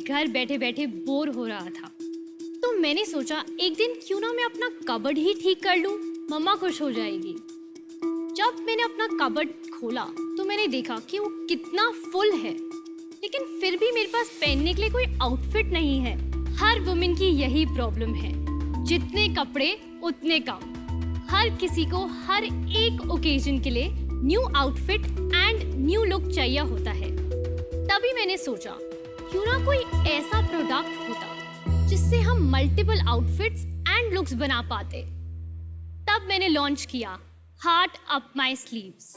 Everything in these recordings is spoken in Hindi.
घर बैठे बैठे बोर हो रहा था, तो मैंने सोचा एक दिन क्यों ना मैं अपना कबर्ड ही ठीक कर लूं, मम्मा खुश हो जाएगी। जब मैंने अपना कबर्ड खोला तो मैंने देखा कि वो कितना फुल है, लेकिन फिर भी मेरे पास पहनने के लिए कोई आउटफिट नहीं है। हर वुमेन की यही प्रॉब्लम है, जितने कपड़े उतने कम। हर किसी को हर एक ओकेजन के लिए new outfit and new look चाहिए होता है। तभी मैंने सोचा क्यों ना कोई ऐसा प्रोडक्ट होता जिससे हम मल्टीपल आउटफिट्स एंड लुक्स बना पाते। तब मैंने लॉन्च किया हार्ट अप माई स्लीव्स।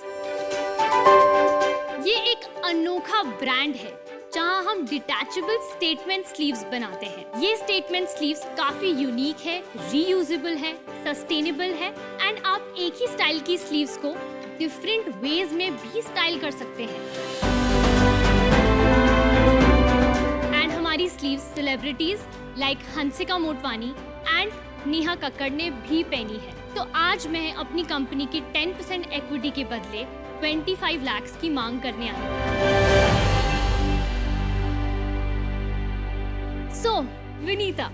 ये एक अनोखा ब्रांड है जहां हम डिटैचेबल स्टेटमेंट स्लीव्स बनाते हैं। ये स्टेटमेंट स्लीव्स काफी यूनिक है, रीयूजेबल है, सस्टेनेबल है एंड आप एक ही स्टाइल की स्लीव्स को डिफरेंट वेज में भी स्टाइल कर सकते हैं। एंड हमारी sleeves celebrities like Hansika Motwani and Neha Kakkar ने भी पहनी है। तो आज मैं अपनी कंपनी की 10% इक्विटी के बदले 25 लाख की मांग करने आई हूँ। So, Vinita,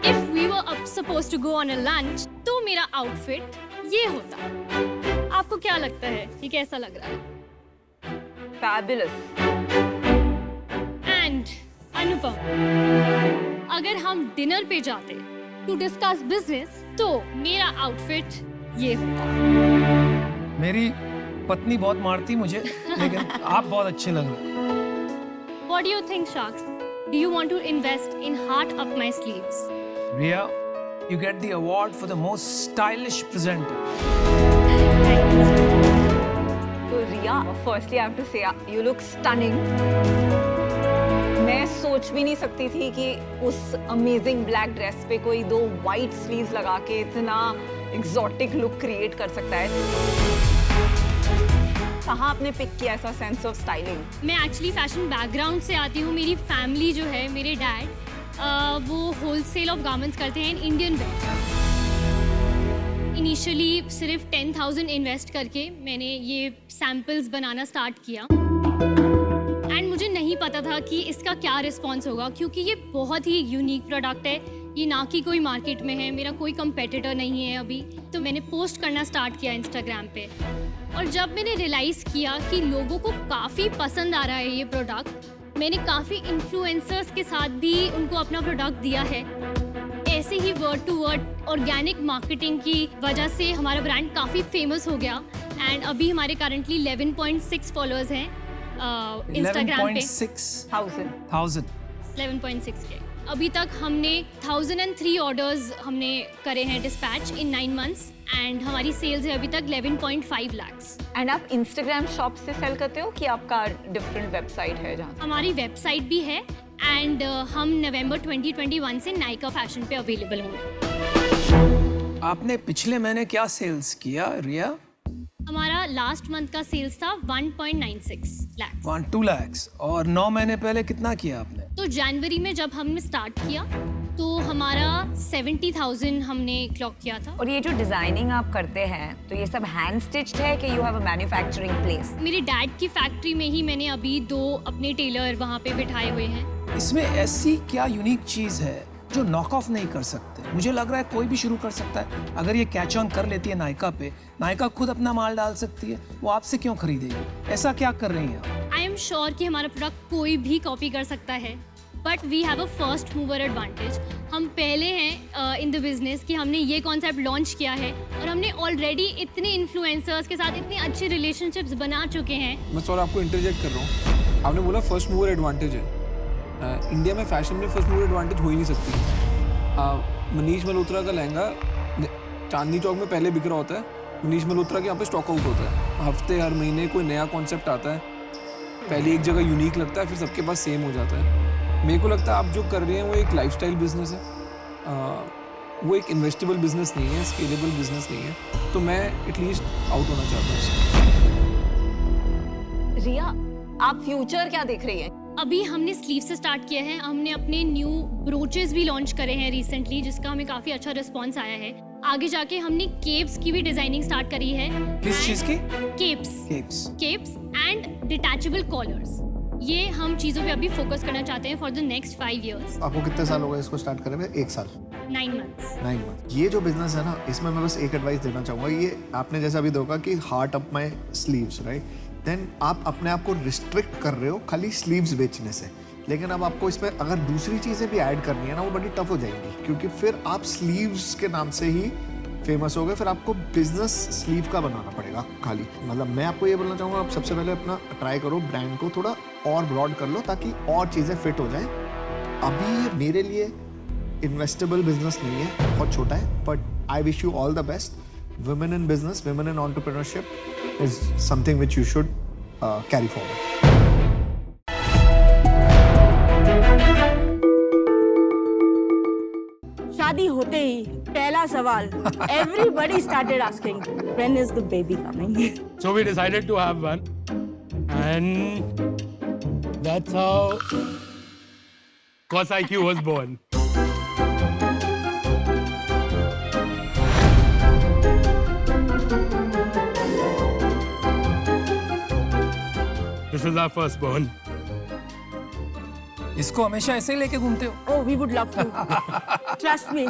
if we were supposed to go on a lunch, तो मेरा आउटफिट ये होता। आपको क्या लगता है ये कैसा लग रहा है? Fabulous. And अनुपम, अगर हम डिनर पे जाते to discuss business, तो मेरा आउटफिट ये होता। मेरी पत्नी बहुत मारती मुझे, लेकिन आप बहुत अच्छे लग रहे हो। What do you think, Sharks? Do you want to invest in Heart Up My Sleeves? Riya, you get the award for the most stylish presenter. So Riya, firstly I have to say you look stunning. मैं सोच भी नहीं सकती थी कि उस अमेजिंग ब्लैक ड्रेस पे कोई 2 वाइट स्लीव्स लगा के इतना एक्सोटिक लुक क्रिएट कर सकता है। कहाँ आपने पिक किया ऐसा सेंस ऑफ स्टाइलिंग? मैं एक्चुअली फैशन बैकग्राउंड से आती हूँ। मेरी फैमिली जो है, मेरे डैड वो होलसेल ऑफ गारमेंट्स करते हैं इंडियन वेयर। इनिशियली सिर्फ 10,000 इन्वेस्ट करके मैंने ये सैम्पल्स बनाना स्टार्ट किया एंड मुझे नहीं पता था कि इसका क्या रिस्पॉन्स होगा, क्योंकि ये बहुत ही यूनिक प्रोडक्ट है। ये ना कि कोई मार्केट में है, मेरा कोई कंपेटिटर नहीं है अभी। तो मैंने पोस्ट करना स्टार्ट किया इंस्टाग्राम पे, और जब मैंने रियलाइज़ किया कि लोगों को काफ़ी पसंद आ रहा है ये प्रोडक्ट, मैंने काफ़ी इन्फ्लुएंसर्स के साथ भी उनको अपना प्रोडक्ट दिया है। ऐसे ही word to word organic marketing की वजह से हमारा ब्रांड काफ़ी फेमस हो गया एंड अभी हमारे करंटली 11.6 फॉलोअर्स हैं इंस्टाग्राम पे। 11.6 11.6 के। अभी तक हमने 1003 ऑर्डर्स हमने करे हैं डिस्पैच इन 9 मंथ्स एंड हमारी सेल्स है अभी तक 11.5 लाख्स। एंड आप इंस्टाग्राम शॉप से सेल करते हो कि आपका डिफरेंट वेबसाइट है जहाँ? हमारी वेबसाइट भी है एंड हम नवंबर 2021 से नायका फैशन पे अवेलेबल होंगे। आपने पिछले महीने क्या सेल्स किया रिया? हमारा लास्ट मंथ का सेल्स था 1.96 लाख। 1-2 lakhs। और 9 महीने पहले कितना किया आपने? तो जनवरी में जब हमने स्टार्ट किया तो हमारा 70,000 हमने क्लॉक किया था। और ये जो डिजाइनिंग आप करते हैं तो ये सब हैंड स्टिच्ड है कि you have a manufacturing place? मेरे डैड की फैक्ट्री में ही मैंने अभी 2 अपने टेलर वहाँ पे बिठाए हुए हैं। इसमें ऐसी क्या यूनिक चीज है जो नॉक ऑफ नहीं कर सकते? मुझे लग रहा है कोई भी शुरू कर सकता है। अगर ये कैच ऑन कर लेती है नायका पे, नायका खुद अपना माल डाल सकती है, वो आपसे क्यों खरीदेगी? ऐसा क्या कर रही हैं आप? आई एम श्योर कि हमारा प्रोडक्ट कोई भी कॉपी कर सकता है, but we have a first mover advantage. हम पहले हैं इन द बिजनेस कि हमने ये कॉन्सेप्ट लॉन्च किया है और हमने ऑलरेडी इतने इन्फ्लुएंसर्स के साथ इतने अच्छे रिलेशनशिप्स बना चुके हैं। मैं सॉरी आपको इंटरजेक्ट कर रहा हूँ। आपने बोला फर्स्ट मूवर एडवांटेज है। इंडिया में फैशन में फर्स्ट मूवर एडवांटेज हो ही नहीं सकती। मनीष मल्होत्रा का लहंगा चांदनी चौक में पहले बिक रहा होता है, मनीष मल्होत्रा के यहाँ पे स्टॉक आउट होता है। हफ्ते हर महीने कोई नया कॉन्सेप्ट आता है, पहले एक जगह यूनिक लगता है, फिर सबके पास सेम हो जाता है। मेरे को लगता है आप जो कर रहे हैं वो एक लाइफस्टाइल बिजनेस है, वो एक इन्वेस्टेबल बिजनेस नहीं है, स्केलेबल बिजनेस नहीं है। तो मैं एटलीस्ट आउट होना चाहता हूँ। रिया, आप फ्यूचर क्या देख रही हैं? अभी हमने स्लीव से स्टार्ट किया है। हमने अपने न्यू ब्रोचेस भी लॉन्च करे हैं रिसेंटली, जिसका हमें काफी अच्छा रिस्पांस आया है। आगे जाके हमने केप्स की भी डिजाइनिंग स्टार्ट करी है। किस चीज की? Capes capes and detachable collars. ये हम चीज़ों पे अभी फोकस करना चाहते हैं फॉर द नेक्स्ट 5 years, आपको कितने साल हो गए इसको स्टार्ट करे हुए? 1 साल, 9 months. 9 मंथ। ये जो बिजनेस है ना, इसमें मैं बस एक एडवाइस देना चाहूँगा। ये आपने जैसा अभी देखा कि heart up my sleeves, right? Then आप अपने आप को रिस्ट्रिक्ट कर रहे हो खाली स्लीव्स बेचने से, लेकिन अब आपको इसमें अगर दूसरी चीज़ें भी ऐड करनी है ना, वो बड़ी टफ हो जाएंगी, क्योंकि फिर आप स्लीव्स के नाम से ही फेमस हो गए। फिर आपको बिजनेस स्लीव का बनाना पड़ेगा खाली। मतलब मैं आपको ये बोलना चाहूँगा, आप सबसे पहले अपना ट्राई करो, ब्रांड को थोड़ा और ब्रॉड कर लो ताकि और चीज़ें फिट हो जाएं। अभी ये मेरे लिए इन्वेस्टेबल बिजनेस नहीं है, बहुत छोटा है, but I wish you all the best. Women in business, women in entrepreneurship is something which you should carry forward. शादी होते ही पहला सवाल everybody started asking, when is the baby coming? So we decided to have one, and that's how Cos IQ was born. This is our firstborn. इसको हमेशा ऐसे ही लेके घूमते हो? Oh, we would love to. Trust me.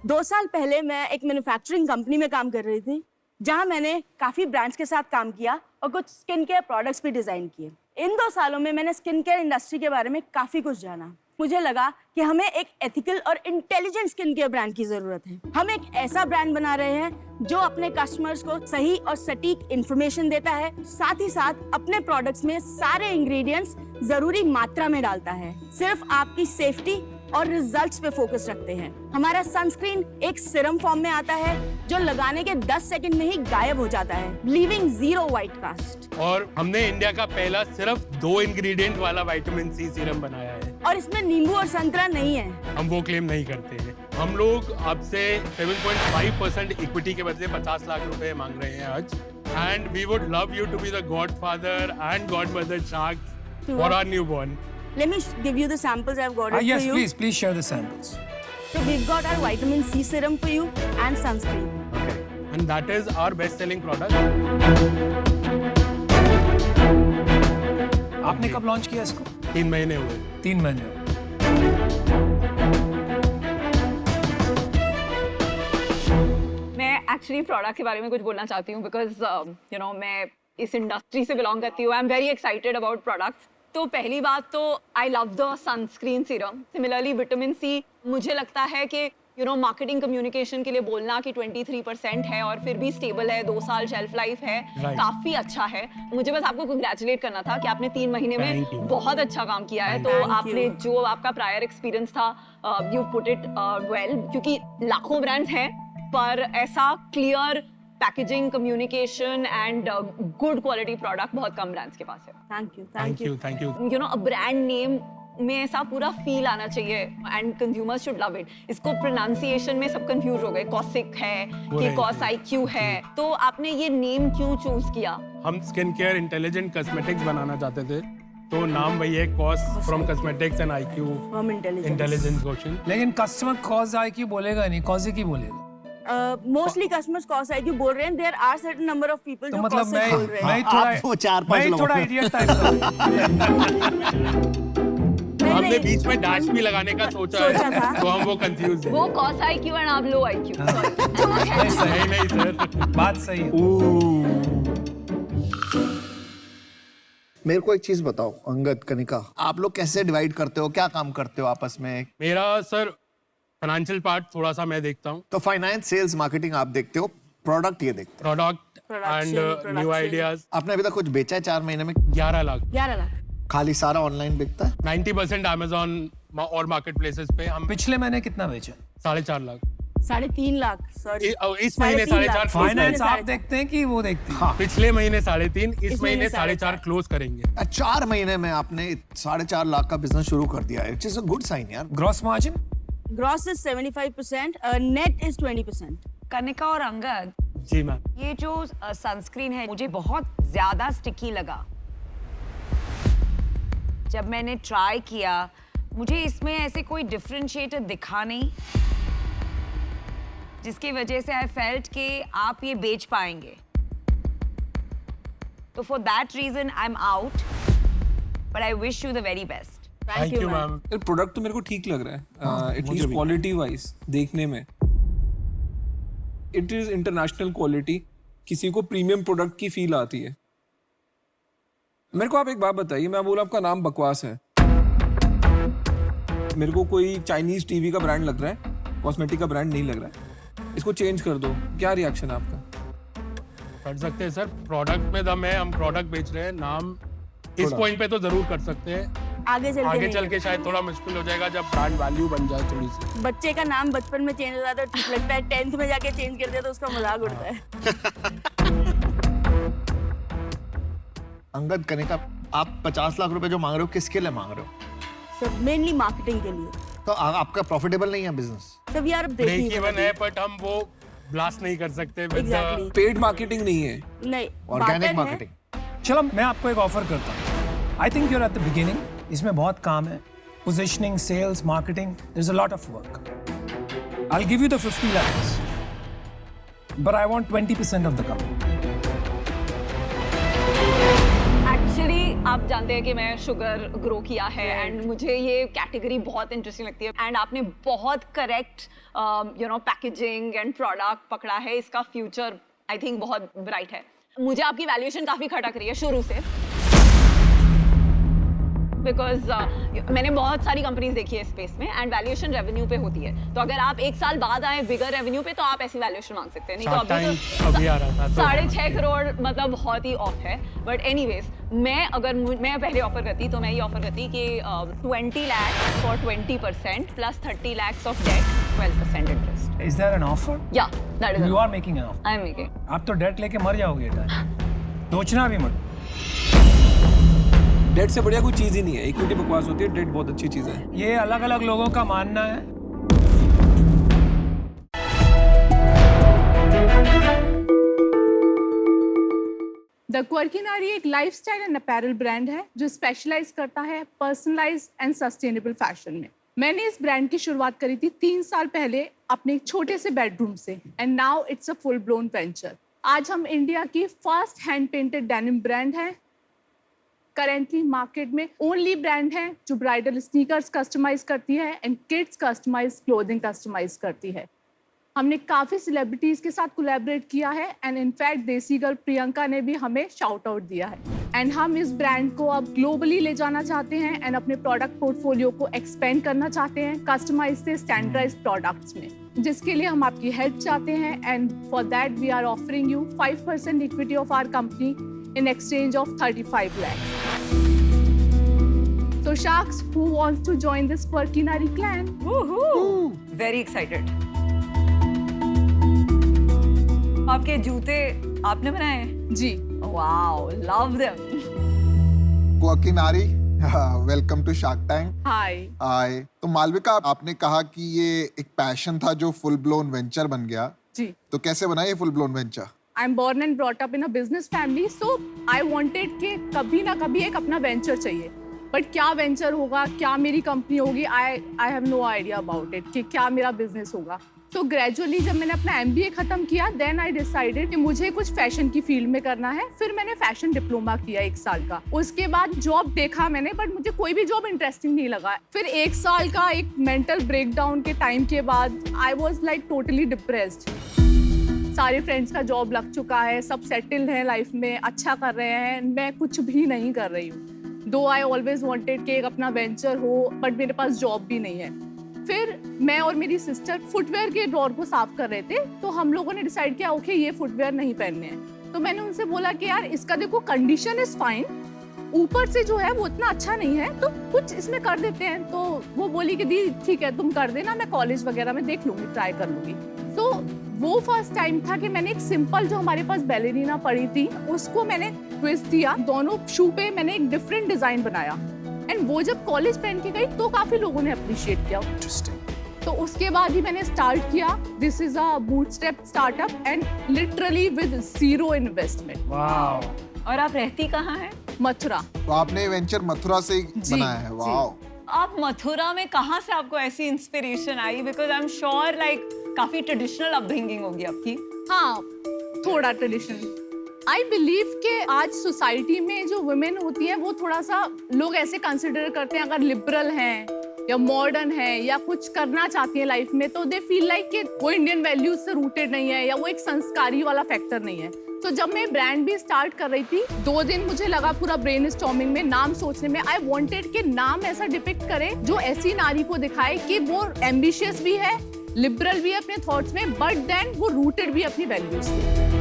2 साल पहले मैं एक मैन्युफैक्चरिंग कंपनी में काम कर रही थी, जहां मैंने काफी ब्रांड्स के साथ काम किया और कुछ स्किन केयर प्रोडक्ट्स भी डिजाइन किए। इन 2 सालों में मैंने स्किन केयर इंडस्ट्री के बारे में काफी कुछ जाना। मुझे लगा कि हमें एक एथिकल और इंटेलिजेंट स्किन केयर ब्रांड की जरूरत है। हम एक ऐसा ब्रांड बना रहे हैं जो अपने कस्टमर्स को सही और सटीक इंफॉर्मेशन देता है, साथ ही साथ अपने प्रोडक्ट्स में सारे इंग्रेडिएंट्स जरूरी मात्रा में डालता है, सिर्फ आपकी सेफ्टी और रिजल्ट्स पे फोकस रखते हैं। हमारा सनस्क्रीन एक सीरम फॉर्म में आता है जो लगाने के 10 सेकंड में ही गायब हो जाता है, लीविंग 0 व्हाइट कास्ट। और हमने इंडिया का पहला सिर्फ 2 इंग्रेडिएंट वाला विटामिन सी सीरम बनाया है। और इसमें नींबू और संतरा नहीं है। हम वो क्लेम नहीं करते हैं। हम लोग आपसे 7.5% इक्विटी के बदले 50 लाख रुपए मांग रहे हैं आज। And we would love you to be the godfather and godmother sharks for our newborn. Let me give you the samples I've got it Yes, for you. please share the samples. So we've got our vitamin C serum for you and sunscreen. And that is our best selling product. आपने कब लॉन्च किया इसको? 3 महीने हुए। 3 महीने। मैं एक्चुअली प्रोडक्ट के बारे में कुछ बोलना चाहती हूँ बिकॉज यू नो मैं इस इंडस्ट्री से बिलोंग करती हूँ। I am very excited about products. तो पहली बात तो I love the sunscreen serum. Similarly vitamin C, मुझे लगता है कि यू नो मार्केटिंग कम्युनिकेशन के लिए बोलना कि 23% है और फिर भी स्टेबल है, 2 साल शेल्फ लाइफ है, काफी अच्छा है। मुझे बस आपको कंग्रेचुलेट करना था कि आपने 3 महीने में बहुत अच्छा काम किया है। तो आपने जो आपका प्रायर एक्सपीरियंस था, यू पुट इट वेल, क्योंकि लाखों ब्रांड्स हैं पर ऐसा clear packaging, communication and good quality product बहुत कम ब्रांड्स के पास है। Thank you. You know a brand name में ऐसा पूरा फील आना चाहिए and consumers should love it. इसको प्रोनाउंसिएशन में सब कंफ्यूज हो गए, कॉसिक है कि कॉस आईक्यू है। तो आपने ये नेम क्यों चूज किया? हम स्किन केयर इंटेलिजेंट कॉस्मेटिक्स बनाना चाहते थे, तो नाम वही है, cos from cosmetics and IQ From intelligence. Intelligence question. लेकिन कस्टमर कॉज IQ बोलेगा नहीं, कॉज की बोलेगा। Mostly customers cause IQ बोल रहे हैं। There are certain number of people तो जो मतलब cause बोल रहे हैं। मैं थोड़ा आप वो 4-5 मैं लोग थोड़ा हैं। इडियट टाइप हमने नहीं, बीच में डैश भी लगाने का सोचा सोचा है, था। तो हम वो कंफ्यूज हैं। वो कॉस आईक्यू एंड आप लो आईक्यू। नहीं सर, बात सही है। मेरे को एक चीज बताओ अंगद, कनिका, आप लोग कैसे डिवाइड करते हो, क्या काम करते हो आपस में? मेरा सर फाइनेंशियल पार्ट थोड़ा सा मैं देखता हूँ, तो फाइनेंस, सेल्स, मार्केटिंग आप देखते हो, प्रोडक्ट ये देखते product Production, and new ideas. हो। आपने अभी तक कुछ बेचा है 4 महीने में? 11 लाख। 11 लाख। खाली सारा ऑनलाइन बिकता है? 90% अमेजोन और मार्केट प्लेसेस पे। हम पिछले महीने कितना बेचा? 4.5 लाख। 3.5 लाख, सॉरी। इस महीने 4.5 फाइनेंस आप देखते हैं कि वो देखते हैं? पिछले महीने 3.5, इस महीने महीने 4.5 क्लोज करेंगे। 4 महीने में आपने 4.5 लाख का बिजनेस शुरू कर दिया है, it is a good sign यार। Gross margin? Gross is 75%, net is 20%. Kanika और अंगद, जी मैम। ये जो सनस्क्रीन है मुझे बहुत ज्यादा स्टिकी लगा। जब मैंने ट्राई किया, मुझे इसमें ऐसे कोई डिफरेंशिएटर दिखा नहीं, जिसकी वजह से आई फेल्ट कि आप ये बेच पाएंगे। तो for that reason I am out, but I wish you the very best. Thank you, ma'am. यार प्रोडक्ट तो मेरे को ठीक लग रहा है, एटलीस्ट क्वालिटी वाइज देखने में इट इज इंटरनेशनल क्वालिटी, किसी को प्रीमियम प्रोडक्ट की फील आती है। मेरे को आप एक बात बताइए, मैं बोला आपका नाम बकवास है, मेरे को कोई चाइनीज टीवी का ब्रांड लग रहा है, कॉस्मेटिक का ब्रांड नहीं लग रहा है, इसको चेंज कर दो, क्या रिएक्शन है आपका? कर सकते हैं सर, प्रोडक्ट में दम है, हम प्रोडक्ट बेच रहे हैं, नाम इस पॉइंट पे तो जरूर कर सकते हैं। आगे चल के आगे नहीं चल के शायद थोड़ा मुश्किल हो जाएगा जब ब्रांड वैल्यू बन जाए थोड़ी सी। बच्चे का नाम बचपन में चेंज हो जाता है, ठीक लगता है, 10th में जाके चेंज कर दिया तो उसका मजाक उड़ता है। अंगद कनिका, आप 50 लाख रुपए जो मांग रहे हो किसके लिए मांग रहे हो? सब मेनली मार्केटिंग के लिए। तो आपका प्रॉफिटेबल नहीं है बिजनेस? सब यार ब्रेक इवन है, बट हम वो ब्लास्ट नहीं कर सकते विद Exactly. पेड मार्केटिंग नहीं है, नहीं, ऑर्गेनिक barter है। मार्केटिंग। चलो मैं आपको एक ऑफर करता हूँ। I think you're at the beginning, इसमें बहुत काम है, positioning, sales, marketing, there is a lot of work. I will give you the 50 lakhs, but I want 20% of the company. Actually आप जानते हैं कि मैं शुगर ग्रो किया है एंड मुझे ये कैटेगरी बहुत इंटरेस्टिंग लगती है एंड आपने बहुत करेक्ट पैकेजिंग एंड प्रोडक्ट पकड़ा है। इसका फ्यूचर आई थिंक बहुत ब्राइट है। मुझे आपकी वैल्यूएशन काफ़ी खटक रही है शुरू से, बिकॉज मैंने बहुत सारी कंपनीज देखी है स्पेस में एंड वैल्यूएशन रेवेन्यू पे होती है। तो अगर आप एक साल बाद आए बिगर रेवेन्यू पे तो आप ऐसी वैल्यूएशन मांग सकते हैं, नहीं तो अभी आ रहा था तो 6.5 करोड़ मतलब बहुत ही ऑफ है। बट एनीवेज मैं पहले ऑफर करती तो मैं ये ऑफर करती कि 20 lakhs for 20% plus 30 lakhs of debt 12% interest. Is there an offer? या that is you are making an offer? I am making. आप तो डेट लेके मर जाओगे, सोचना भी मत। डेट से बढ़िया कोई चीज ही नहीं है, इक्विटी बकवास होती है, डेट बहुत अच्छी चीज है। ये अलग अलग लोगों का मानना है। द क्वर्की नारी एक लाइफस्टाइल एंड अपैरल ब्रांड है जो स्पेशलाइज करता है पर्सनलाइज एंड सस्टेनेबल फैशन में। मैंने इस ब्रांड की शुरुआत करी थी 3 साल पहले अपने एक छोटे से बेडरूम से and now it's a full blown venture. आज हम इंडिया की first hand painted denim brand है, करेंटली मार्केट में ओनली ब्रांड है जो ब्राइडल स्नीकर्स कस्टमाइज करती है and kids customise clothing customise करती है। हमने काफ़ी सेलिब्रिटीज़ के साथ कोलैबोरेट किया है एंड इनफैक्ट देसी गर्ल प्रियंका ने भी हमें शाउट आउट दिया है। एंड हम इस ब्रांड को अब ग्लोबली ले जाना चाहते हैं एंड अपने प्रोडक्ट पोर्टफोलियो को एक्सपेंड करना चाहते हैं कस्टमाइज से स्टैंडर्डाइज प्रोडक्ट्स में, जिसके लिए हम आपकी हेल्प चाहते हैं and for that we are offering you 5% equity of our company in exchange of 35 lakhs. So sharks, who wants to join this quirky nari clan? Woohoo! Very excited. आपके जूते आपने बनाए हैं? जी। Wow, love them. Quirky Naari, welcome to Shark Tank. Hi. Hi. तो मालविका, आपने कहा कि ये एक पैशन था जो फुल ब्लोन वेंचर बन गया, जी। तो कैसे बना ये full blown venture? I'm born and brought up in a business family, so I wanted कि कभी ना कभी एक अपना वेंचर चाहिए। बट क्या वेंचर होगा, क्या मेरी कंपनी होगी, I have no idea about it कि क्या मेरा बिजनेस होगा। तो ग्रेजुअली जब मैंने अपना MBA खत्म किया देन आई डिसाइडेड कि मुझे कुछ फैशन की फील्ड में करना है। फिर मैंने फैशन डिप्लोमा किया 1 साल का। उसके बाद जॉब देखा मैंने, बट मुझे कोई भी जॉब इंटरेस्टिंग नहीं लगा। फिर 1 साल का एक मेंटल ब्रेकडाउन के टाइम के बाद I was like totally depressed. सारे फ्रेंड्स का जॉब लग चुका है, सब सेटल्ड हैं लाइफ में, अच्छा कर रहे हैं, मैं कुछ भी नहीं कर रही हूँ। दो आई ऑलवेज वांटेड कि एक अपना वेंचर हो, बट मेरे पास जॉब भी नहीं है। फिर मैं और मेरी सिस्टर फुटवेयर के ड्रॉर को साफ कर रहे थे, तो हम लोगों ने डिसाइड किया ओके ये फुटवेयर नहीं पहनने हैं। तो मैंने उनसे बोला कि यार इसका देखो कंडीशन इज फाइन, ऊपर से जो है वो इतना अच्छा नहीं है, तो कुछ इसमें कर देते हैं। तो वो बोली कि दी ठीक है तुम कर देना, मैं कॉलेज वगैरह में देख लूंगी, ट्राई कर लूंगी। तो वो फर्स्ट टाइम था कि मैंने एक सिंपल जो हमारे पास बैलेरिना पड़ी थी उसको मैंने ट्विस्ट दिया, दोनों शू पे मैंने एक डिफरेंट डिजाइन बनाया एंड वो जब कॉलेज पहन के गई तो काफी लोगों ने अप्रिशिएट किया। तो उसके बाद ही मैंने स्टार्ट किया। This is a bootstrap startup and literally with 0 investment. Wow. और आप रहती कहाँ हैं? मथुरा। तो आपने वेंचर मथुरा से ही बनाया है? वाओ। आप मथुरा में कहाँ से आपको ऐसी inspiration I? Because I am sure like काफी ट्रेडिशनल अपब्रिंगिंग होगी आपकी। हाँ, थोड़ा ट्रेडिशनल। आई बिलीव कि आज सोसाइटी में जो वुमेन होती हैं वो थोड़ा सा लोग ऐसे कंसिडर करते हैं, अगर लिबरल हैं या मॉडर्न है या कुछ करना चाहती है लाइफ में, तो दे फील लाइक कि वो इंडियन वैल्यूज से रूटेड नहीं है या वो एक संस्कारी वाला फैक्टर नहीं है। तो जब मैं ब्रांड भी स्टार्ट कर रही थी, 2 दिन मुझे लगा पूरा ब्रेनस्टॉर्मिंग में, नाम सोचने में। आई वांटेड कि नाम ऐसा डिपिक्ट करे जो ऐसी नारी को दिखाए कि वो एम्बिशियस भी है, लिबरल भी है अपने थॉट्स में, बट देन वो रूटेड भी अपनी वैल्यूज से।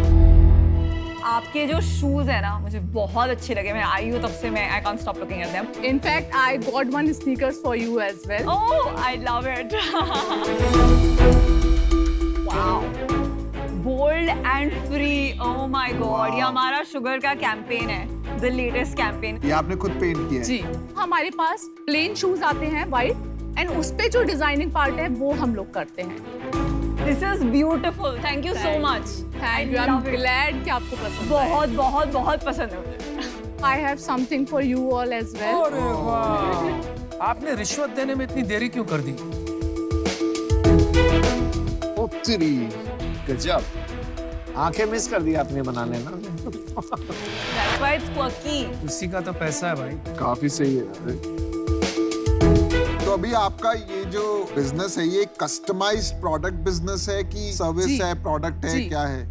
आपके जो शूज है ना मुझे बहुत अच्छे लगे। मैं आई हूँ तब से मैं I can't stop looking at them. In fact, I got one sneakers for you as well. Oh, I love it. Wow. Bold and free. Oh my God. ये हमारा शुगर का कैंपेन है, the latest campaign. ये आपने खुद पेंट किया है? जी, हमारे पास प्लेन शूज आते हैं वाइट, एंड उस पे जो डिजाइनिंग पार्ट है वो हम लोग करते हैं। This is beautiful. Thank you so much. Thank you. I'm glad कि आपको पसंद आया। बहुत बहुत बहुत पसंद है मुझे। I have something for you all as well. अरे वाह, आपने रिश्वत देने में इतनी देरी क्यों कर दी? ओ तेरी गजब, आंखें मिस कर दी आपने बनाने ना। That's why it's quirky. उसी का तो पैसा है भाई। काफी सही है। तो अभी आपका ये जो बिजनेस है ये कस्टमाइज्ड प्रोडक्ट बिजनेस है कि सर्विस जी, है, प्रोडक्ट है, जी। क्या है?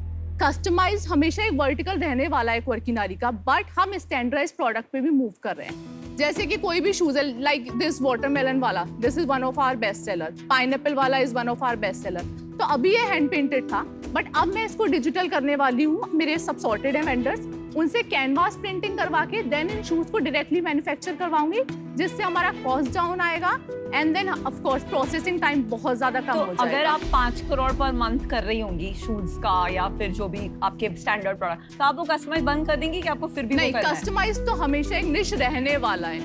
कस्टमाइज हमेशा एक वर्टिकल रहने वाला है वर्की नारी का, बट हम स्टैंडर्डाइज प्रोडक्ट पे भी मूव कर रहे हैं। जैसे कि कोई भी शूज है, लाइक दिस वाटरमेलन वाला, this is one of our best seller. Pineapple वाला is one of our best seller. तो अभी ये हैंड पेंटेड था, बट अब मैं इसको डिजिटल करने वाली हूँ। मेरे सब सॉर्टेड है वेंडर्स, उनसे कैनवास प्रिंटिंग करवा के देन इन शूज को डायरेक्टली मैन्युफैक्चर करवाऊंगी, जिससे हमारा कॉस्ट डाउन आएगा, and then of course processing time बहुत ज्यादा कम तो हो जाएगा। अगर आप 5 करोड़ पर मंथ कर रही होंगी शूज का या फिर जो भी आपके स्टैंडर्ड प्रोडक्ट, तो आप वो कस्टमाइज बंद कर देंगी कि आपको फिर भी नहीं, वो करना है? कस्टमाइज तो हमेशा एक निश रहने वाला है।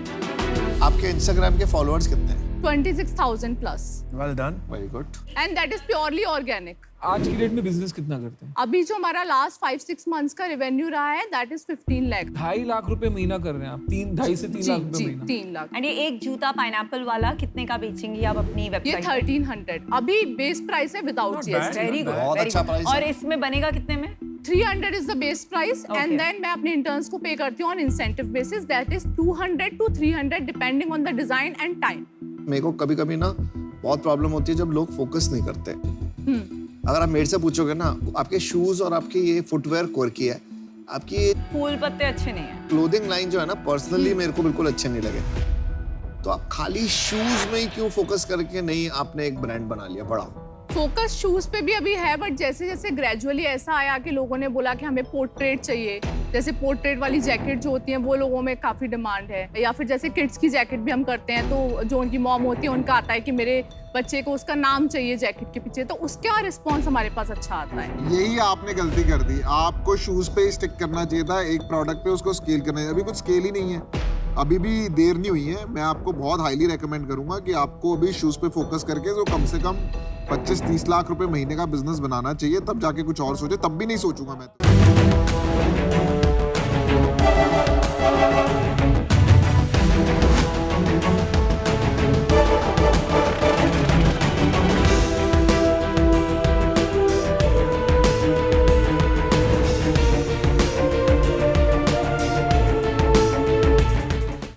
आपके इंस्टाग्राम के फॉलोअर्स कितने हैं? 26,000 plus, well done. Very good. And that is purely organic. आज की डेट में बिजनेस कितना करते हैं? अभी जो हमारा लास्ट 5-6 मंथ्स का रेवेन्यू रहा है दैट इज 15 लाख। 2.5 लाख रुपए महीना कर रहे हैं आप? 2.5 से 3 लाख रुपए जी, महीना? 3 लाख। एंड ये एक जूता पाइनएप्पल वाला कितने का बेचेंगी आप अपनी ये वेबसाइट? 1300 अभी बेस प्राइस है without Not GST. bad. Very good, बहुत अच्छा प्राइस और है। इसमें बनेगा कितने में? 300 is the base price, Okay. And then मैं अपने इंटर्न्स को पे करती हूँ on incentive basis, that is 200 to 300 depending on the design and time. मेरे को कभी कभी ना बहुत प्रॉब्लम होती है जब लोग फोकस नहीं करते। अगर आप मेरे से पूछोगे ना, आपके शूज और आपके ये फुटवेयर क्वर्की है, आपकी फूल पत्ते अच्छे नहीं है। क्लोथिंग लाइन जो है ना, पर्सनली मेरे को बिल्कुल अच्छे नहीं लगे। तो आप खाली शूज में ही क्यों फोकस करके नहीं आपने एक ब्रांड बना लिया बड़ा? फोकस शूज पे भी अभी है, बट जैसे जैसे ग्रेजुअली ऐसा आया कि लोगों ने बोला कि हमें पोर्ट्रेट चाहिए, जैसे पोर्ट्रेट वाली जैकेट जो होती है वो लोगों में काफी डिमांड है, या फिर जैसे किड्स की जैकेट भी हम करते हैं, तो जो उनकी मॉम होती है उनका आता है कि मेरे बच्चे को उसका नाम चाहिए जैकेट के पीछे, तो उसका रिस्पॉन्स हमारे पास अच्छा आता है। यही आपने गलती कर दी। आपको शूज पे स्टिक करना चाहिए था, एक प्रोडक्ट पे उसको स्केल करना चाहिए। अभी कुछ स्केल ही नहीं है, अभी भी देर नहीं हुई है। मैं आपको बहुत हाईली रेकमेंड करूंगा कि आपको अभी शूज पे फोकस करके जो कम से कम 25-30 लाख रुपए महीने का बिजनेस बनाना चाहिए, तब जाके कुछ और सोचे। तब भी नहीं सोचूंगा मैं तो।